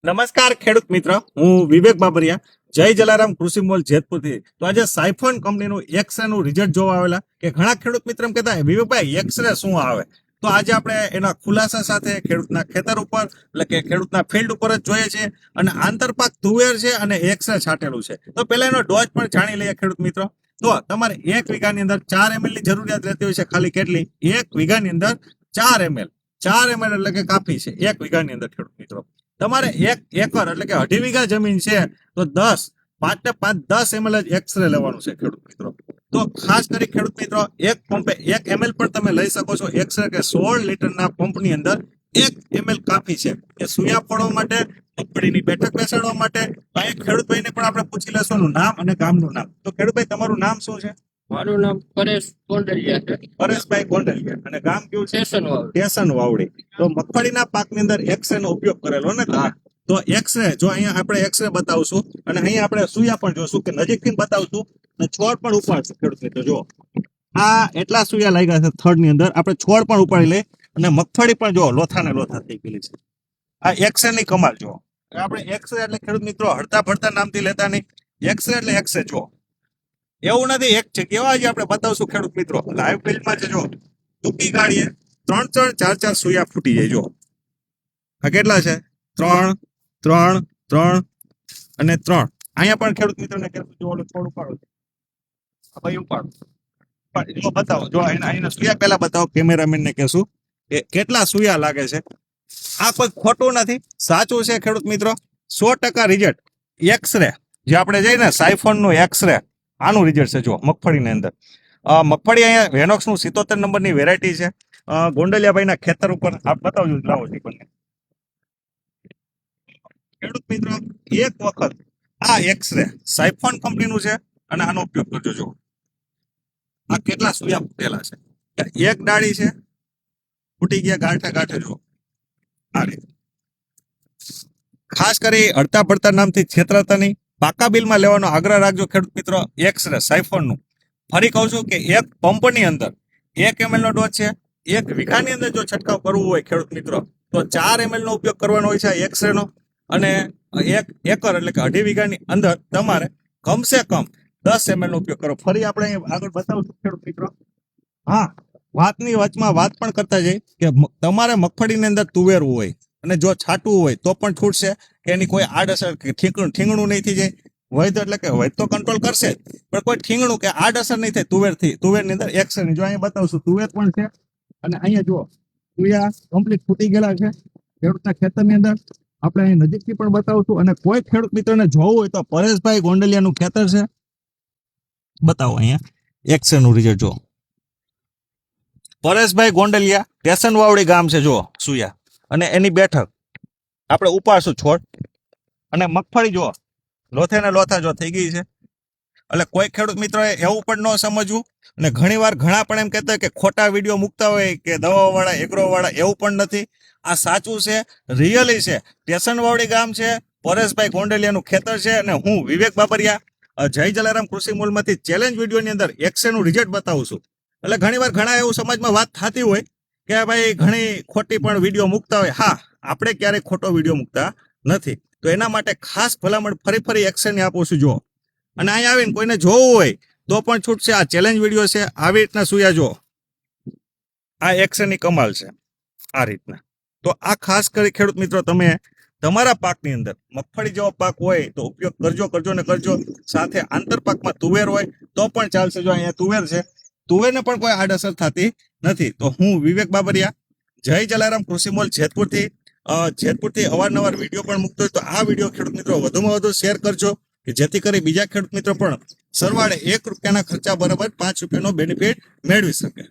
નમસ્કાર ખેડૂત મિત્ર, હું વિવેક બાબરિયા, જય જલારામ કૃષિ મોલ જેતપુરથી. તો આજે સાયફોન કંપનીનું એક્સરે નું રિઝલ્ટ જોવા આવેલા કે ઘણા ખેડૂત મિત્ર એમ કહેતા વિવેકભાઈ એક્સરે શું આવે. તો આજે આપણે એના ખુલાસા સાથે ખેડૂતના ખેતર ઉપર એટલે કે ખેડૂતના ફિલ્ડ ઉપર જ જોઈએ છે અને આંતરપાક તુવેર છે અને એક્સરે છાંટેલું છે. તો પહેલા એનો ડોઝ પણ જાણી લઈએ ખેડૂત મિત્રો. તો તમારે 1 વીઘાની અંદર 4 ml ની જરૂરિયાત રહેતી હોય છે. ખાલી કેટલી? 1 વીઘાની અંદર 4 ml. 4 ml એટલે કે કાફી છે 1 વીઘાની અંદર ખેડૂત મિત્રો. તમારે 1 એકર એટલે કે 2.5 વીઘા જમીન છે તો 5 ml જ એક્સરે લેવાનું છે ખેડૂત મિત્રો. તો ખાસ કરી ખેડૂત મિત્રો એક પંપે 1 ml પણ તમે લઈ શકો છો એક્સરે કે 16 લીટરના પંપની અંદર 1 ml કાફી છે. એ સુયા ફળવા માટે, મગફળીની બેઠક બેસાડવા માટે. આ એક ખેડૂતભાઈને પણ આપણે પૂછી લેશું એનું નામ અને ગામનું નામ. તો ખેડૂતભાઈ તમારું નામ શું છે? મારું નામ પરેશ ગોંડલિયા છે. પરેશભાઈ ગોંડલિયા. અને ગામ કયું છે? સ્ટેશન વાળું. સ્ટેશન વાવડી. તો મગફળીના પાકની અંદર એક્સરે નો ઉપયોગ કરેલો ને તમે? તો એક્સરે જો અહીંયા આપણે એક્સરે બતાવશું અને અહીંયા આપણે સુયા પણ જોશું કે નજીકથી બતાવશું અને છોડ પણ ઉપાડશે ખેડૂત મિત્રો. જો આ એટલા સુયા લાગ્યા છે થડ ની અંદર, આપણે છોડ પણ ઉપાડી લઈ અને મગફળી પણ જો લોથા ને લોથા થઈ ગયેલી છે. આ એક્સરે ની કમાલ જો. આપણે એક્સરે એટલે ખેડૂત મિત્રો હડતા ભડતા નામથી લેતા નહીં. એક્સરે એટલે એક્સરે જો. એવું નથી એક જગ્યા આજે આપણે બતાવશું ખેડૂત મિત્રો લાઈવ ફિલ્ડમાં છે. જો ટૂંકી ગાડીએ 3 4 સુયા ફૂટી જાય. જો આ કેટલા છે? 3 3 3 અને 3. અહીંયા પણ ખેડૂત મિત્રોને કહેશું જો ઓલો છોડ ઉપાડો આ ભાઈ ઉપાડો જો બતાવો. જો અહીંના સુયા પહેલા બતાવો, કેમેરામેન ને કહેશું કે કેટલા સુયા લાગે છે. આ કોઈ ખોટું નથી, સાચું છે ખેડૂત મિત્રો. 100% રિઝલ્ટ એક્સરે જે આપણે જઈએ ને સાયફોન નું એક્સરે, આનું રિઝલ્ટ છે. જો મગફળીની અંદર મગફળી અહીંયા વેનોક્સ નું 77 નંબરની વેરાયટી છે. ગોંડલિયાભાઈના ખેતર ઉપર આપ બતાવજો. લાવો જીવનને ખેડૂત મિત્રો એક વખત આ એક્સરે સાયફોન કંપનીનું છે અને આનો ઉપયોગ કરજો. જો આ કેટલા સુયા ફૂટેલા છે. એક ડાળી છે ફૂટી ગયા ગાંઠે ગાંઠે. જો આ રીતે ખાસ કરી અડતા પડતા નામથી છેતરાતા નહીં. પાકા બિલમાં લેવાનો આગ્રહ રાખજો ખેડૂત મિત્રો. એક્સરે સાયફોન નું ફરી કહું છું કે એક પંપની અંદર 1 ml નો ડોઝ છે. 1 વીઘાની અંદર જો છંટકાવ કરવો હોય ખેડૂત મિત્રો તો 4 ml નો ઉપયોગ કરવાનો હોય છે એક્સરે નો. અને 1 એકર એટલે કે 2.5 વીઘાની અંદર તમારે કમસે કમ 10 ml નો ઉપયોગ કરો. ફરી આપણે આગળ બતાવશું ખેડૂત મિત્રો. હા, વાતની વચમાં વાત પણ કરતા જઈએ કે તમારે મગફળીની અંદર તુવેરવું હોય અને જો છાંટવું હોય તો પણ છૂટશે કે એની કોઈ આડઅસર કે ઠીંગણું નહીં થઈ જાય. વૈધ એટલે કે વૈધ તો કંટ્રોલ કરશે પણ કોઈ ઠીંગણું કે આડઅસર નહીં થાય તુવેરની અંદર એક્સરે. જો અહીંયા બતાવશું તુવેર પણ છે અને અહીંયા જો તુયા કમ્પ્લીટ ફૂટી ગયેલા છે ખેડૂતના ખેતરની અંદર. આપણે અહીં નજીકથી પણ બતાવશું અને કોઈ ખેડૂત મિત્રને જોવું હોય તો પરેશભાઈ ગોંડલિયાનું ખેતર છે. બતાવો અહીંયા એક્સરે નું રિઝલ્ટ જો. પરેશભાઈ ગોંડલિયા, સ્ટેશન વાવડી ગામ છે. જો સુયા અને એની બેઠક આપણે ઉપાડશું છોડ અને મગફળી જો લોથે ને લોથા જો થઈ ગઈ છે. એટલે કોઈ ખેડૂત મિત્રોએ એવું પણ ન સમજવું. અને ઘણીવાર ઘણા પણ એમ કહેતા હોય કે ખોટા વિડીયો મૂકતા હોય કે દવાવાળા એગ્રોવાળા, એવું પણ નથી. આ સાચું છે, રિયલી છે. સ્ટેશન વાવડી ગામ છે, પરેશભાઈ ગોંડલિયાનું ખેતર છે અને હું વિવેક બાબરિયા જય જલારામ કૃષિ મોલમાંથી ચેલેન્જ વિડીયોની અંદર એક્સરે નું રિઝલ્ટ બતાવું છું. એટલે ઘણીવાર ઘણા એવું સમાજમાં વાત થતી હોય કે ભાઈ ઘણી ખોટી પણ વિડીયો મૂકતા હોય. હા, આપણે ક્યારેય ખોટો વિડીયો મૂકતા નથી. તો એના માટે ખાસ ભલામણ ફરી એક્સરે આપું છું. જો અને અહીંયા આવીને કોઈને જોવું હોય તો પણ છૂટશે. આ ચેલેન્જ વિડીયો છે. આવી રીતના સુયા જો આ એક્સરેની કમાલ છે આ રીતના. તો આ ખાસ કરી ખેડૂત મિત્રો તમે તમારા પાકની અંદર મગફળી જેવો પાક હોય તો ઉપયોગ કરજો ને કરજો. સાથે આંતરપાકમાં તુવેર હોય તો પણ ચાલશે. જો અહીંયા તુવેર છે, તુવેરને પણ કોઈ આડઅસર થતી નથી. તો હું વિવેક બાબરિયા જય જલારામ કૃષિ મોલ જેતપુરથી અવારનવાર વિડીયો પણ મૂકતો હોય તો આ વિડીયો ખેડૂત મિત્રો વધુમાં વધુ શેર કરજો કે જેથી કરી બીજા ખેડૂત મિત્રો પણ સરવાળે ₹1 ખર્ચા બરાબર ₹5 બેનિફિટ મેળવી શકે.